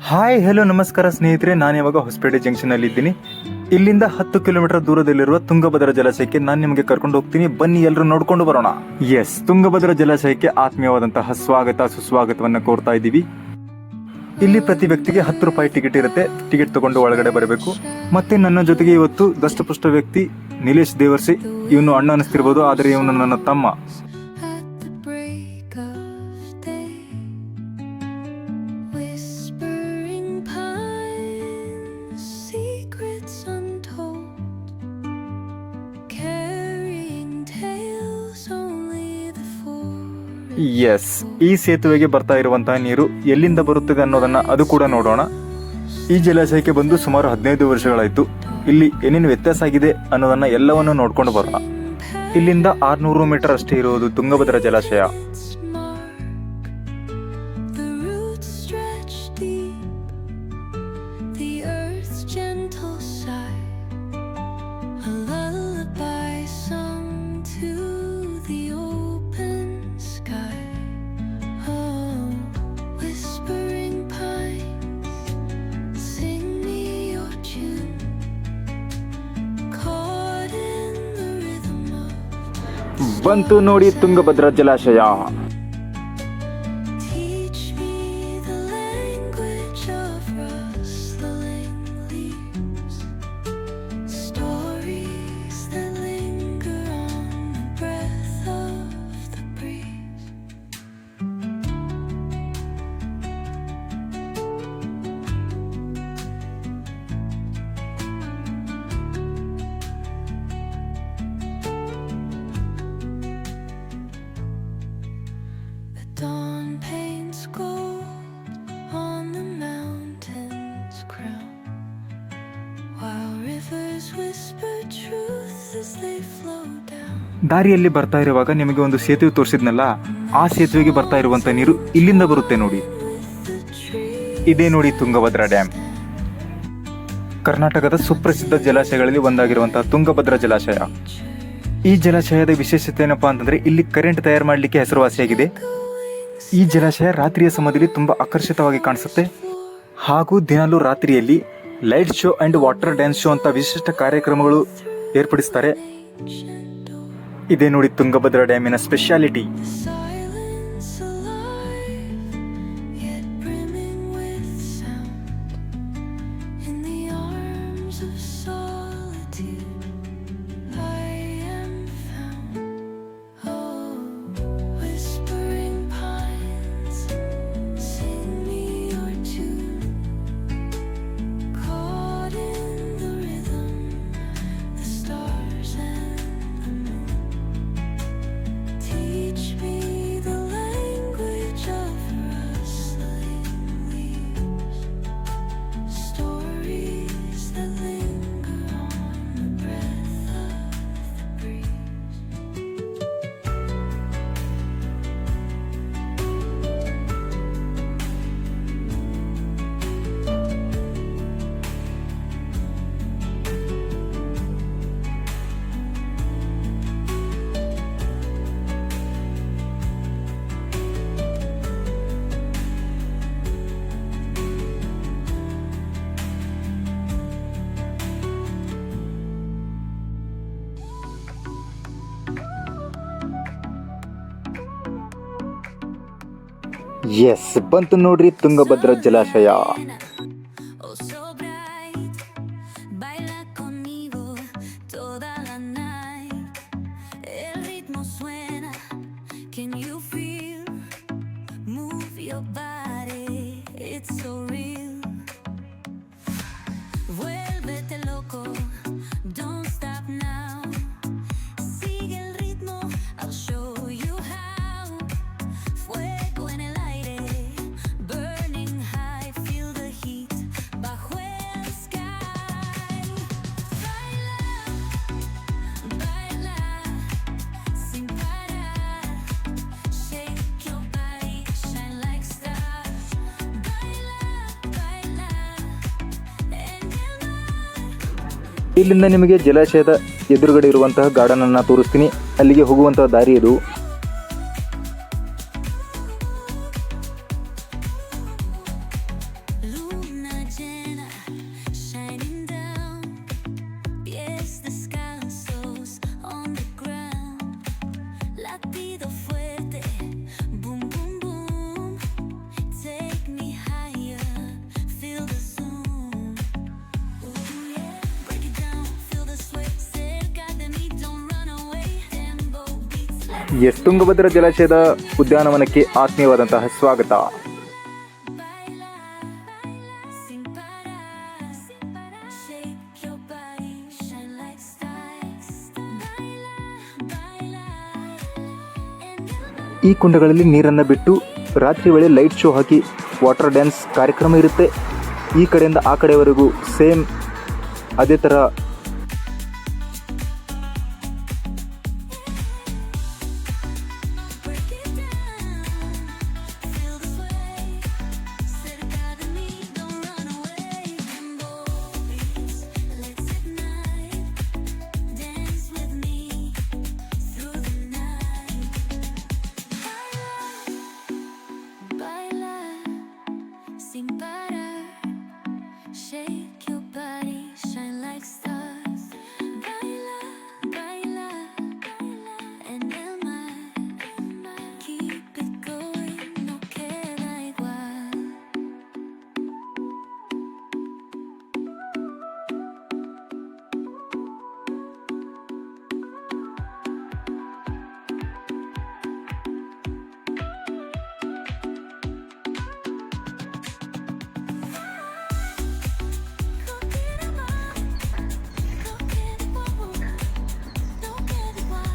Hi hello ನಮಸ್ಕಾರ ಸ್ನೇಹಿತರೆ, ನಾನು ಇವಾಗ ಹೊಸಪೇಟೆ ಜಂಕ್ಷನಲ್ಲಿ ಇದ್ದೀನಿ. ಇಲ್ಲಿಂದ 10 ಕಿಲೋಮೀಟರ್ ದೂರದಲ್ಲಿರುವ ತುಂಗಭದ್ರಾ ಜಲಾಶಯಕ್ಕೆ ನಾನು ನಿಮಗೆ ಕರ್ಕೊಂಡು ಹೋಗ್ತೀನಿ. ಬನ್ನಿ ಎಲ್ಲರೂ ನೋಡ್ಕೊಂಡು ಬರೋಣ. ಎಸ್, ತುಂಗಭದ್ರಾ ಜಲಾಶಯಕ್ಕೆ ಆತ್ಮೀಯವಾದಂತಹ ಸ್ವಾಗತ ಸುಸ್ವಾಗತವನ್ನ ಕೋರ್ತಾ ಇದ್ದೀವಿ. ಇಲ್ಲಿ ಪ್ರತಿ ವ್ಯಕ್ತಿಗೆ 10 ರೂಪಾಯಿ ಟಿಕೆಟ್ ಇರುತ್ತೆ. ಟಿಕೆಟ್ ತಗೊಂಡು ಒಳಗಡೆ ಬರಬೇಕು. ಮತ್ತೆ ನನ್ನ ಜೊತೆಗೆ ಇವತ್ತು ದಷ್ಟಪುಷ್ಟ ವ್ಯಕ್ತಿ ನಿಲೇಶ್ ದೇವರ್ಸಿ. ಇವನು ಅಣ್ಣ ಅನಿಸ್ತಿರ್ಬೋದು, ಆದರೆ ಇವನು ನನ್ನ ತಮ್ಮ. ಎಸ್, ಈ ಸೇತುವೆಗೆ ಬರ್ತಾ ಇರುವಂತಹ ನೀರು ಎಲ್ಲಿಂದ ಬರುತ್ತದೆ ಅನ್ನೋದನ್ನ ಅದು ಕೂಡ ನೋಡೋಣ. ಈ ಜಲಾಶಯಕ್ಕೆ ಬಂದು ಸುಮಾರು 15 ವರ್ಷಗಳಾಯ್ತು. ಇಲ್ಲಿ ಏನೇನು ವ್ಯತ್ಯಾಸ ಆಗಿದೆ ಅನ್ನೋದನ್ನ ಎಲ್ಲವನ್ನು ನೋಡ್ಕೊಂಡು ಬರೋಣ. ಇಲ್ಲಿಂದ 600 ಮೀಟರ್ ಅಷ್ಟೇ ಇರುವುದು ತುಂಗಭದ್ರಾ ಜಲಾಶಯ. ಬಂತು ನೋಡಿ ತುಂಗಭದ್ರಾ ಜಲಾಶಯ. Dawn paints gold on the mountain's crown, while rivers whisper truth as they flow down. ದಾರಿಯಲ್ಲಿ ಬರ್ತಾ ಇರುವಾಗ ನಿಮಗೆ ಒಂದು ಸೇತುವೆ ತೋರಿಸಿದ್ನಲ್ಲ, ಆ ಸೇತುವೆಗೆ ಬರ್ತಾ ಇರುವಂತ ನೀರು ಇಲ್ಲಿಂದ ಬರುತ್ತೆ ನೋಡಿ. ಇದೇ ನೋಡಿ ತುಂಗಭದ್ರಾ ಡ್ಯಾಮ್. ಕರ್ನಾಟಕದ ಸುಪ್ರಸಿದ್ಧ ಜಲಾಶಯಗಳಲ್ಲಿ ಒಂದಾಗಿರುವಂತಹ ತುಂಗಭದ್ರಾ ಜಲಾಶಯ. ಈ ಜಲಾಶಯದ ವಿಶೇಷತೆ ಏನಪ್ಪಾ ಅಂತಂದ್ರೆ, ಇಲ್ಲಿ ಕರೆಂಟ್ ತಯಾರು ಮಾಡಲಿಕ್ಕೆ ಹೆಸರುವಾಸಿಯಾಗಿದೆ. ಈ ಜಲಾಶಯ ರಾತ್ರಿಯ ಸಮಯದಲ್ಲಿ ತುಂಬಾ ಆಕರ್ಷಿತವಾಗಿ ಕಾಣಿಸುತ್ತೆ. ಹಾಗೂ ದಿನಾಲೂ ರಾತ್ರಿಯಲ್ಲಿ light show and water dance show ಅಂತ ವಿಶಿಷ್ಟ ಕಾರ್ಯಕ್ರಮಗಳು ಏರ್ಪಡಿಸ್ತಾರೆ. ಇದೇ ನೋಡಿ ತುಂಗಭದ್ರಾ ಡ್ಯಾಮಿನ ಸ್ಪೆಷಾಲಿಟಿ. ಎಸ್, ಬಂತು ನೋಡ್ರಿ ತುಂಗಭದ್ರಾ ಜಲಾಶಯ. Oh, so bright, baila conmigo toda la night. El ritmo suena, can you feel? Move your body, it's so real. Vuélvete loco, don't stop now. Sigue el ritmo, I'll show you how. Fuego en el aire, burning high, feel the heat bajo el sky. Baila, baila, sin parar. Shake your body, shine like stars. Baila, baila, en el mar. ಇಲ್ಲಿಂದ ನಿಮಗೆ ಜಲಾಶಯದ ಎದುರುಗಡೆ ಇರುವಂತಹ garden ಅನ್ನ ತೋರಿಸ್ತೀನಿ. ಅಲ್ಲಿಗೆ ಹೋಗುವಂತಹ ದಾರಿ ಇದು. Luna llena, shining down. Pies descalzos on the ground. Latido fuerte, boom boom boom. Take me higher, feel the zoom. Ooh yeah, break it down, feel the sweat. Cerca de mí, don't run away. Tempo beats like ಎಸ್, ತುಂಗಭದ್ರಾ ಜಲಾಶಯದ ಉದ್ಯಾನವನಕ್ಕೆ ಆತ್ಮೀಯವಾದಂತಹ ಸ್ವಾಗತ. baila, sin parar, shake your body, shine like stars. Baila, baila, en el ಈ ಕುಂಡಗಳಲ್ಲಿ ನೀರನ್ನು ಬಿಟ್ಟು ರಾತ್ರಿ ವೇಳೆ light show ಹಾಕಿ water dance ಕಾರ್ಯಕ್ರಮ ಇರುತ್ತೆ. ಈ ಕಡೆಯಿಂದ ಆ ಕಡೆವರೆಗೂ ಸೇಮ್ ಅದೇ ಥರ break it down, feel the sway. Cerca de mí, don't run away. Tempo beats, let's ignite. Dance with me through the night. Baila, sin parar. Shake your body, shine like stars. Baila, baila, en el mar. Keep it going, no queda igual. No queda igual, no queda igual, no queda igual.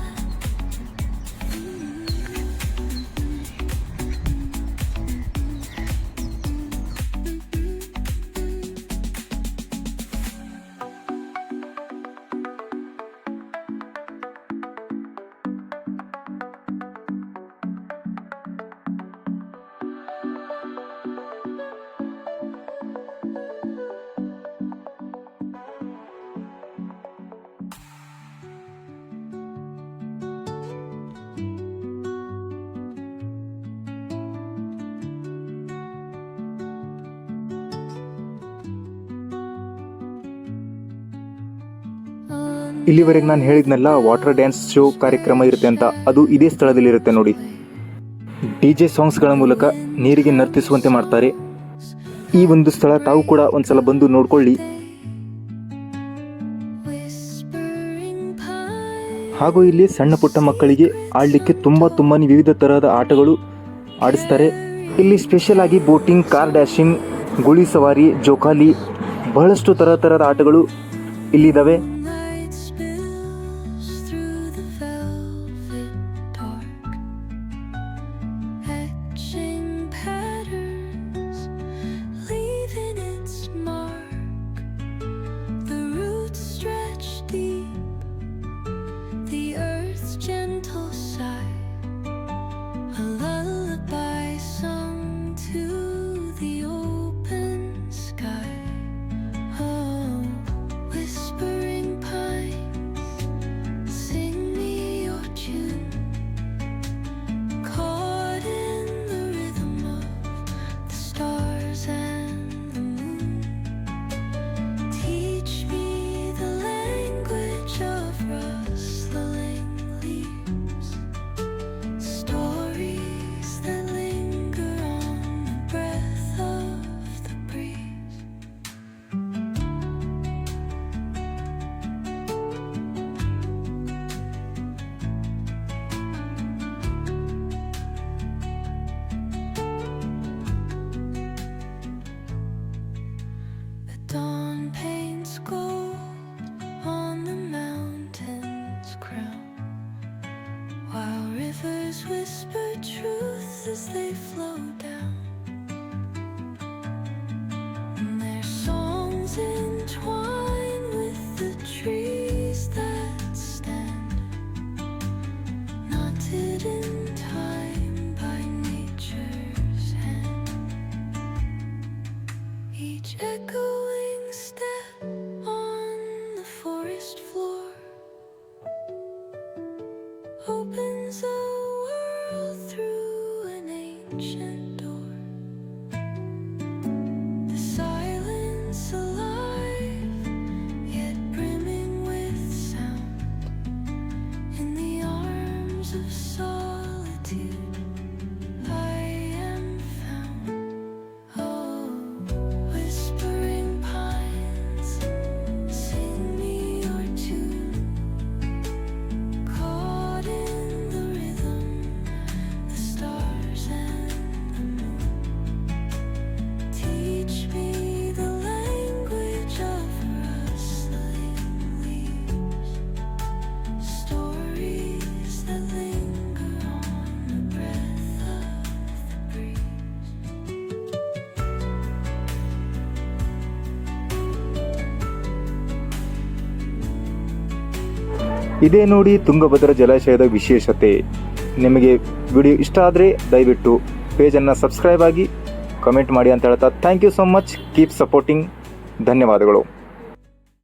ಇಲ್ಲಿವರೆಗೆ ನಾನು ಹೇಳಿದ್ನಲ್ಲ water dance show ಕಾರ್ಯಕ್ರಮ ಇರುತ್ತೆ ಅಂತ, ಅದು ಇದೇ ಸ್ಥಳದಲ್ಲಿರುತ್ತೆ ನೋಡಿ. DJ ಸಾಂಗ್ಸ್ಗಳ ಮೂಲಕ ನೀರಿಗೆ ನರ್ತಿಸುವಂತೆ ಮಾಡ್ತಾರೆ. ಈ ಒಂದು ಸ್ಥಳ ತಾವು ಕೂಡ ಒಂದ್ಸಲ ಬಂದು ನೋಡ್ಕೊಳ್ಳಿ. Whispering pine. ಹಾಗೂ ಇಲ್ಲಿ ಸಣ್ಣ ಪುಟ್ಟ ಮಕ್ಕಳಿಗೆ ಆಡಲಿಕ್ಕೆ ತುಂಬಾ ವಿವಿಧ ತರಹದ ಆಟಗಳು ಆಡಿಸ್ತಾರೆ. ಇಲ್ಲಿ ಸ್ಪೆಷಲ್ ಆಗಿ ಬೋಟಿಂಗ್, ಕಾರ್ ಡ್ಯಾಶಿಂಗ್, ಗುಳಿ ಸವಾರಿ, ಜೋಕಾಲಿ, ಬಹಳಷ್ಟು ತರಹದ ಆಟಗಳು ಇಲ್ಲಿದ್ದಾವೆ. Light spills through the velvet dark, etching patterns, leaving its mark. The roots stretch deep, the earth's gentle sigh, a lullaby sung to the open sky. Oh, whispering pines, sing me your tune, caught in the rhythm of the stars and the moon. Teach me the language of rustling leaves, stories that linger on the breath of the breeze. The dawn paints gold on the mountain's crown, while rivers whisper truth as they flow down. And their songs entwine with the trees that stand, knotted in time by nature's hand. Each echoing step on the forest floor opens a world through an ancient door. The ಇದೇ ನೋಡಿ ತುಂಗಭದ್ರಾ ಜಲಾಶಯದ ವಿಶೇಷತೆ. ನಿಮಗೆ video ಇಷ್ಟ ಆದರೆ ದಯವಿಟ್ಟು ಪೇಜನ್ನು subscribe ಆಗಿ comment ಮಾಡಿ ಅಂತ ಹೇಳ್ತಾ thank you so much. Keep supporting. ಧನ್ಯವಾದಗಳು.